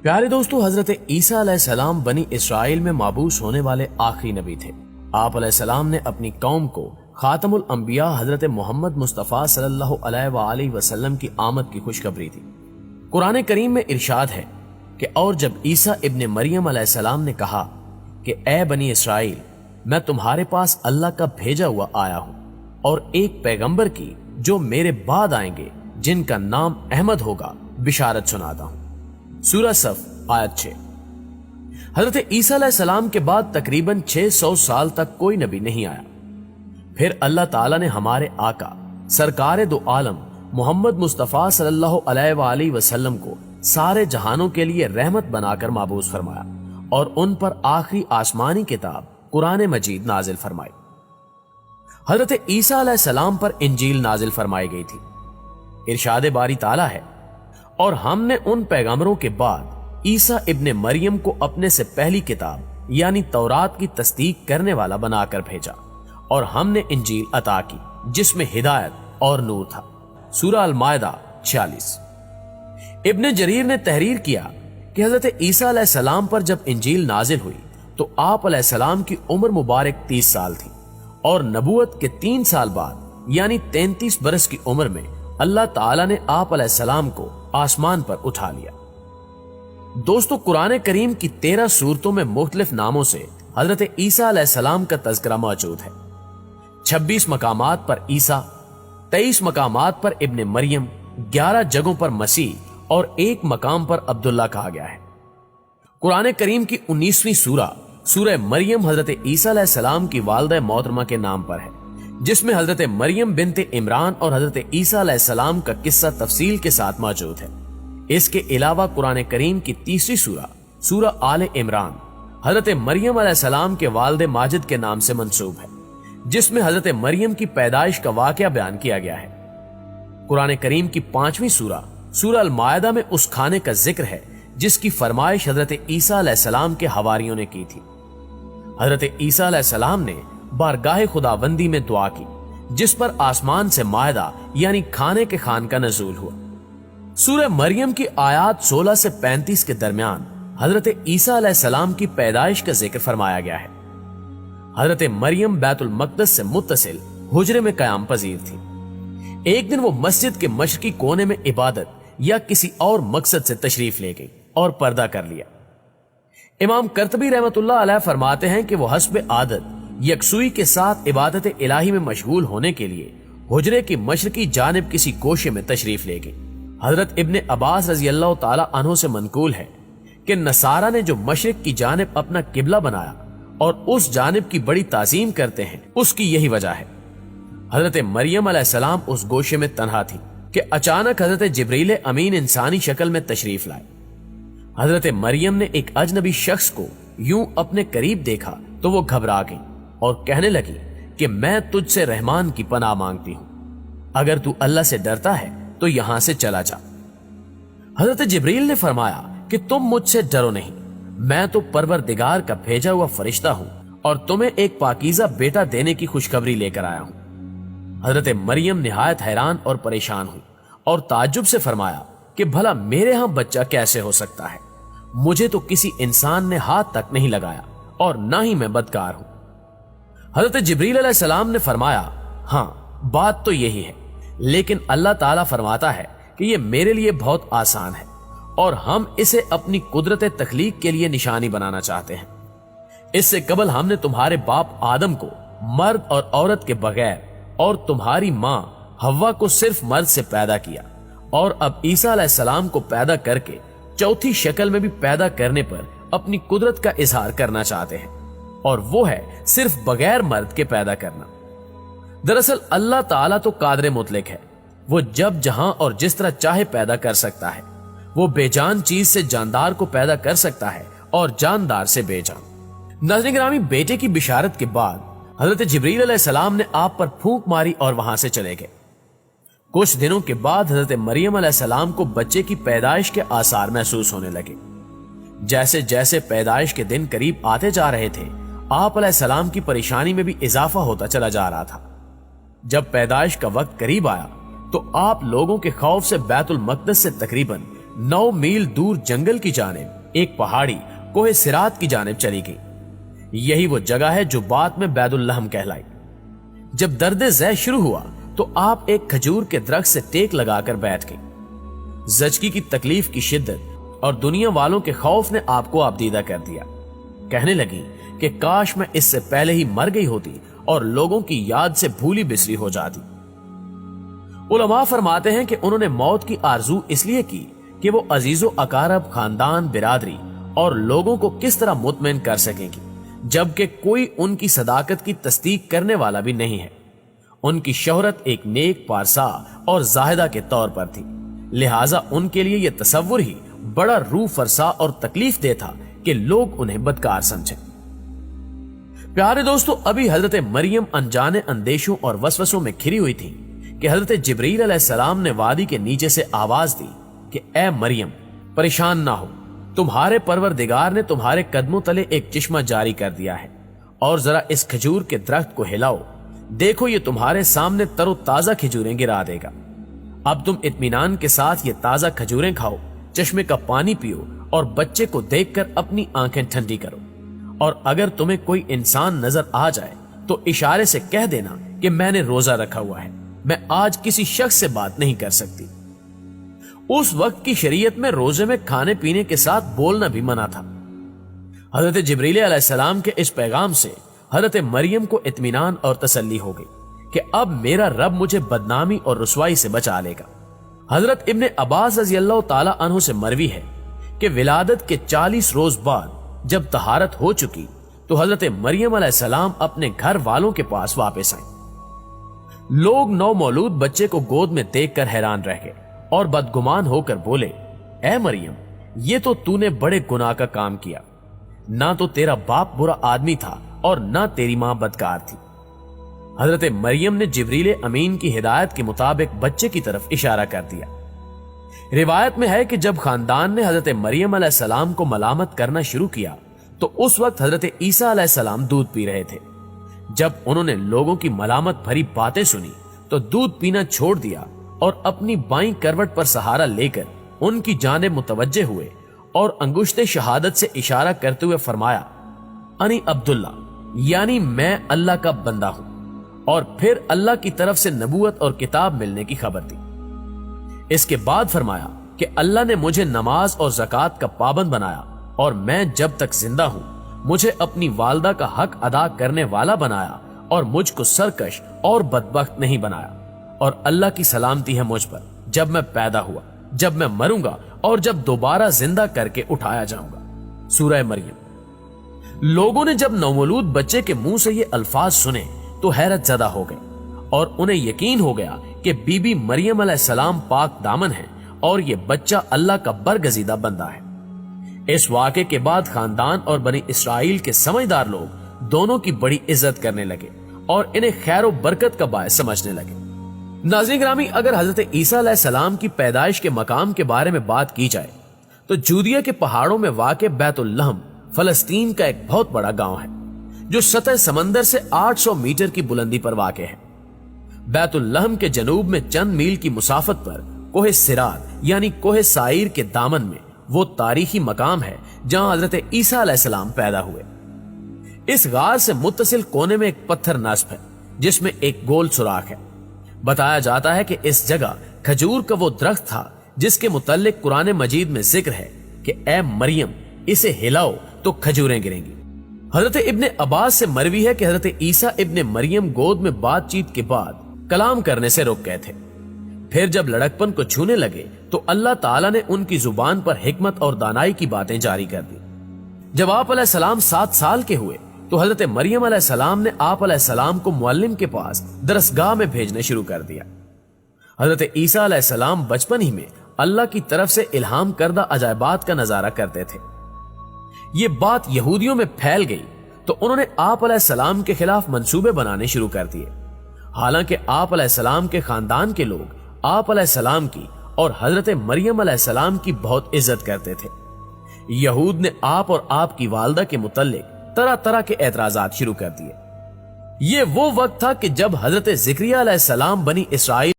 پیارے دوستو، حضرت عیسیٰ علیہ السلام بنی اسرائیل میں مابعوث ہونے والے آخری نبی تھے۔ آپ علیہ السلام نے اپنی قوم کو خاتم الانبیاء حضرت محمد مصطفیٰ صلی اللہ علیہ وآلہ وسلم کی آمد کی خوشخبری دی۔ قرآن کریم میں ارشاد ہے کہ اور جب عیسیٰ ابن مریم علیہ السلام نے کہا کہ اے بنی اسرائیل، میں تمہارے پاس اللہ کا بھیجا ہوا آیا ہوں اور ایک پیغمبر کی جو میرے بعد آئیں گے جن کا نام احمد ہوگا بشارت سناتا ہوں۔ سورہ صف آیت 6۔ حضرت عیسیٰ علیہ السلام کے بعد تقریباً 600 سال تک کوئی نبی نہیں آیا۔ پھر اللہ تعالیٰ نے ہمارے آقا سرکار دو عالم محمد مصطفیٰ صلی اللہ علیہ وآلہ وسلم کو سارے جہانوں کے لیے رحمت بنا کر مبعوث فرمایا اور ان پر آخری آسمانی کتاب قرآن مجید نازل فرمائی۔ حضرت عیسیٰ علیہ السلام پر انجیل نازل فرمائی گئی تھی۔ ارشاد باری تعالیٰ ہے، اور ہم نے ان پیغمبروں کے بعد عیسیٰ ابن مریم کو اپنے سے پہلی کتاب یعنی تورات کی تصدیق کرنے والا بنا کر بھیجا، اور ہم نے انجیل عطا کی جس میں ہدایت اور نور تھا۔ سورہ المائدہ 46۔ ابن جریر نے تحریر کیا کہ حضرت عیسیٰ علیہ السلام پر جب انجیل نازل ہوئی تو آپ علیہ السلام کی عمر مبارک 30 سال تھی، اور نبوت کے 3 سال بعد یعنی 33 برس کی عمر میں اللہ تعالیٰ نے آپ علیہ السلام کو آسمان پر اٹھا لیا۔ دوستو، قرآن کریم کی 13 سورتوں میں مختلف ناموں سے حضرت عیسیٰ علیہ السلام کا تذکرہ موجود ہے۔ 26 مقامات پر عیسیٰ، 23 مقامات پر ابن مریم، 11 جگہوں پر مسیح اور 1 مقام پر عبداللہ کہا گیا ہے۔ قرآن کریم کی 19ویں سورہ مریم حضرت عیسیٰ علیہ السلام کی والدہ محترمہ کے نام پر ہے، جس میں حضرت مریم بنت عمران اور حضرت عیسیٰ علیہ السلام کا قصہ تفصیل کے ساتھ موجود ہے۔ اس کے علاوہ قرآن کریم کی 3 سورہ آل عمران حضرت مریم علیہ السلام کے والد ماجد کے نام سے منسوب ہے، جس میں حضرت مریم کی پیدائش کا واقعہ بیان کیا گیا ہے۔ قرآن کریم کی 5ویں سورہ المائدہ میں اس کھانے کا ذکر ہے جس کی فرمائش حضرت عیسیٰ علیہ السلام کے حواریوں نے کی تھی۔ حضرت عیسیٰ علیہ السلام نے بارگاہ خداوندی میں دعا کی، جس پر آسمان سے مائدہ یعنی کھانے کے خوان کا نزول ہوا۔ سورہ مریم کی آیات 16 سے 35 کے درمیان حضرت عیسیٰ علیہ السلام کی پیدائش کا ذکر فرمایا گیا ہے۔ حضرت مریم بیت المقدس سے متصل حجرے میں قیام پذیر تھی۔ ایک دن وہ مسجد کے مشرقی کونے میں عبادت یا کسی اور مقصد سے تشریف لے گئی اور پردہ کر لیا۔ امام قرطبی رحمت اللہ علیہ فرماتے ہیں کہ وہ حسب عادت یکسوئی کے ساتھ عبادت الہی میں مشغول ہونے کے لیے حجرے کی مشرقی جانب کسی گوشے میں تشریف لے گئی۔ حضرت ابن عباس رضی اللہ تعالی عنہ سے منقول ہے کہ نصارہ نے جو مشرق کی جانب اپنا قبلہ بنایا اور اس جانب کی بڑی تعظیم کرتے ہیں، اس کی یہی وجہ ہے۔ حضرت مریم علیہ السلام اس گوشے میں تنہا تھی کہ اچانک حضرت جبریل امین انسانی شکل میں تشریف لائے۔ حضرت مریم نے ایک اجنبی شخص کو یوں اپنے قریب دیکھا تو وہ گھبرا گئی اور کہنے لگی کہ میں تجھ سے رحمان کی پناہ مانگتی ہوں، اگر تو اللہ سے ڈرتا ہے تو یہاں سے چلا جا۔ حضرت جبریل نے فرمایا کہ تم مجھ سے ڈرو نہیں، میں تو پروردگار کا بھیجا ہوا فرشتہ ہوں اور تمہیں ایک پاکیزہ بیٹا دینے کی خوشخبری لے کر آیا ہوں۔ حضرت مریم نہایت حیران اور پریشان ہوئی اور تعجب سے فرمایا کہ بھلا میرے ہاں بچہ کیسے ہو سکتا ہے؟ مجھے تو کسی انسان نے ہاتھ تک نہیں لگایا اور نہ ہی میں بدکار ہوں۔ حضرت جبریل علیہ السلام نے فرمایا، ہاں بات تو یہی ہے، لیکن اللہ تعالیٰ فرماتا ہے کہ یہ میرے لیے بہت آسان ہے اور ہم اسے اپنی قدرت تخلیق کے لیے نشانی بنانا چاہتے ہیں۔ اس سے قبل ہم نے تمہارے باپ آدم کو مرد اور عورت کے بغیر اور تمہاری ماں حوا کو صرف مرد سے پیدا کیا، اور اب عیسیٰ علیہ السلام کو پیدا کر کے چوتھی شکل میں بھی پیدا کرنے پر اپنی قدرت کا اظہار کرنا چاہتے ہیں، اور وہ ہے صرف بغیر مرد کے پیدا کرنا۔ دراصل اللہ تعالیٰ تو قادر مطلق ہے، وہ جب جہاں اور جس طرح چاہے پیدا کر سکتا ہے۔ وہ بے جان چیز سے جاندار کو پیدا کر سکتا ہے اور جاندار سے بے جان۔ ناظرین گرامی، بیٹے کی بشارت کے بعد حضرت جبریل علیہ السلام نے آپ پر پھونک ماری اور وہاں سے چلے گئے۔ کچھ دنوں کے بعد حضرت مریم علیہ السلام کو بچے کی پیدائش کے آثار محسوس ہونے لگے۔ جیسے جیسے پیدائش کے دن قریب آتے جا رہے تھے، آپ علیہ السلام کی پریشانی میں بھی اضافہ ہوتا چلا جا رہا تھا۔ جب پیدائش کا وقت قریب آیا تو آپ لوگوں کے خوف سے بیت المقدس سے تقریباً 9 मील दूर जंगल की जानिब एक पहाड़ी कोहे सिरात की जानिब चली गई। यही वो जगह है जो बाद में बैतुल लहम कहलाई। जब दर्द ज़ै शुरू हुआ तो आप एक खजूर के दरख्त से टेक लगाकर बैठ गई। जचकी की तकलीफ की शिद्दत और दुनिया वालों के खौफ ने आपको आबदीदा कर दिया। कहने लगी कि काश मैं इससे पहले ही मर गई होती और लोगों की याद से भूली बिसरी हो जाती। उलमा फरमाते हैं कि उन्होंने मौत की आरजू इसलिए की कि वो अजीजो अकारब, खानदान, बिरादरी और लोगों को किस तरह मुतमईन कर सकेंगी, जबकि कोई उनकी सदाकत की तस्दीक करने वाला भी नहीं है। उनकी शोहरत एक नेक, पारसा और जाहिदा के तौर पर थी, लिहाजा उनके लिए यह तसव्वुर ही बड़ा रूह फरसा और तकलीफ दे था कि लोग उन्हें बदकार समझें। प्यारे दोस्तों, अभी हजरत मरियम अनजाने अंदेशों और वसवसों में घिरी हुई थी कि हजरत जिब्रील अलैहिस्सलाम ने वादी के नीचे से आवाज दी कि ए मरियम, परेशान ना हो, तुम्हारे परवरदिगार ने तुम्हारे कदमों तले एक चश्मा जारी कर दिया है, और जरा इस खजूर के दरख्त को हिलाओ, देखो ये तुम्हारे सामने तरो ताजा खजूरें गिरा देगा। अब तुम इत्मीनान के साथ ये ताजा खजूरें खाओ, चश्मे का पानी पियो और बच्चे को देखकर अपनी आंखें ठंडी करो। और अगर तुम्हें कोई इंसान नजर आ जाए तो इशारे से कह देना कि मैंने रोजा रखा हुआ है, मैं आज किसी शख्स से बात नहीं कर सकती। उस वक्त की शरीयत में रोजे में खाने पीने के साथ बोलना भी मना था। हजरत जिब्रील अलैहिस्सलाम के इस पैगाम से हजरत मरियम को इत्मीनान और तसल्ली हो गई कि अब मेरा रब मुझे बदनामी और रुसवाई से बचा लेगा। हजरत इब्ने अब्बास रज़ियल्लाहु ताला अन्हु से मरवी है कि विलादत के 40 रोज बाद जब तहारत हो चुकी तो हजरत मरियम अलैहिस्सलाम अपने घर वालों के पास वापस आई। लोग नौमौलूद बच्चे को गोद में देखकर हैरान रह गए और बदगुमान होकर बोले, ए मरियम, ये तो तूने बड़े गुनाह का काम किया। ना तो तेरा बाप बुरा आदमी था और ना तेरी मां बदकार थी। हजरत मरियम ने जिब्रील अमीन की हिदायत के मुताबिक बच्चे की तरफ इशारा कर दिया। रिवायत में है कि जब खानदान ने हजरत मरियम अलैहिस्सलाम को मलामत करना शुरू किया तो उस वक्त हजरत ईसा अलैहिस्सलाम दूध पी रहे थे। जब उन्होंने लोगों की मलामत भरी बातें सुनी तो दूध पीना छोड़ दिया और अपनी बाईं करवट पर सहारा लेकर उनकी जानिब मुतवज्जे हुए और अंगुश्ते शहादत से इशारा करते हुए फरमाया, अनी अब्दुल्ला, यानी मैं अल्लाह का बंदा हूं। और फिर अल्लाह की तरफ से नबूवत और किताब मिलने की खबर दी। इसके बाद फरमाया कि अल्लाह ने मुझे नमाज और ज़कात का पाबंद बनाया और मैं जब तक जिंदा हूं मुझे अपनी वालदा का हक अदा करने वाला बनाया और मुझको सरकश और बदबख्त नहीं बनाया। और अल्लाह की सलामती है मुझ पर, जब मैं पैदा हुआ, जब मैं मरूंगा और जब दोबारा जिंदा करके उठाया जाऊंगा। सूरह मरियम। लोगों ने जब नवमौलूद बच्चे के मुंह से ये अल्फाज सुने तो हैरत ज़दा हो गए और उन्हें यकीन हो गया कि बीबी मरियम अलैहिस्सलाम पाक दामन है और ये बच्चा अल्लाह का बरगजीदा बंदा है। इस वाक़े के बाद खानदान और बनी इसराइल के समझदार लोग दोनों की बड़ी इज्जत करने लगे और इन्हें खैर और बरकत का बायस समझने लगे। नाज़रीन ग्रामी, अगर हजरत ईसा अलैहिस्सलाम की पैदाइश के मकाम के बारे में बात की जाए तो जूदिया के पहाड़ों में वाक़े बैतुल लहम फलस्तीन का एक बहुत बड़ा गांव है जो सतह समंदर से 800 मीटर की बुलंदी पर वाक़े है। बैतुल लहम के जनूब में चंद मील की मुसाफत पर कोहे सिरात यानी कोहे साइर के दामन में वो तारीखी मकाम है जहां हजरत ईसा अलैहिस्सलाम पैदा हुए। इस गार से मुत्तसिल कोने में एक पत्थर नस्ब है जिसमें एक गोल सुराख है। बताया जाता है कि इस जगह खजूर का वो दरख्त था जिसके मुतल्लिक कुरान मजीद में जिक्र है कि ए मरियम, इसे हिलाओ तो खजूरें गिरेंगी। हजरत इब्ने अब्बास से मरवी है कि हजरत ईसा इब्ने मरियम गोद में बातचीत के बाद कलाम करने से रुक गए थे। फिर जब लड़कपन को छूने लगे तो अल्लाह ताला ने उनकी जुबान पर हिकमत और दानाई की बातें जारी कर दी। जब आप अलैहिस्सलाम 7 साल के हुए तो हजरत मरियम अलैहिस्सलाम ने आप अलैहिस्सलाम को मुअल्लिम के पास दरसगाह में भेजने शुरू कर दिया। हजरत ईसा अलैहिस्सलाम बचपन ही में अल्लाह की तरफ से इल्हाम करदा अजायबात का नजारा करते थे। ये बात यहूदियों में फैल गई तो उन्होंने आप अलैहिस्सलाम के खिलाफ मंसूबे बनाने शुरू कर दिए। हालांकि आप अलैहिस्सलाम के खानदान के लोग आप अलैहिस्सलाम की और हजरत मरियम अलैहिस्सलाम की बहुत इज्जत करते थे। यहूद ने आप और आपकी वालदा के मुतल्लिक तरह तरह के एतराजात शुरू कर दिए। ये वो वक्त था कि जब हजरत ज़िक्रिया अलैहिस्सलाम बनी इसराइल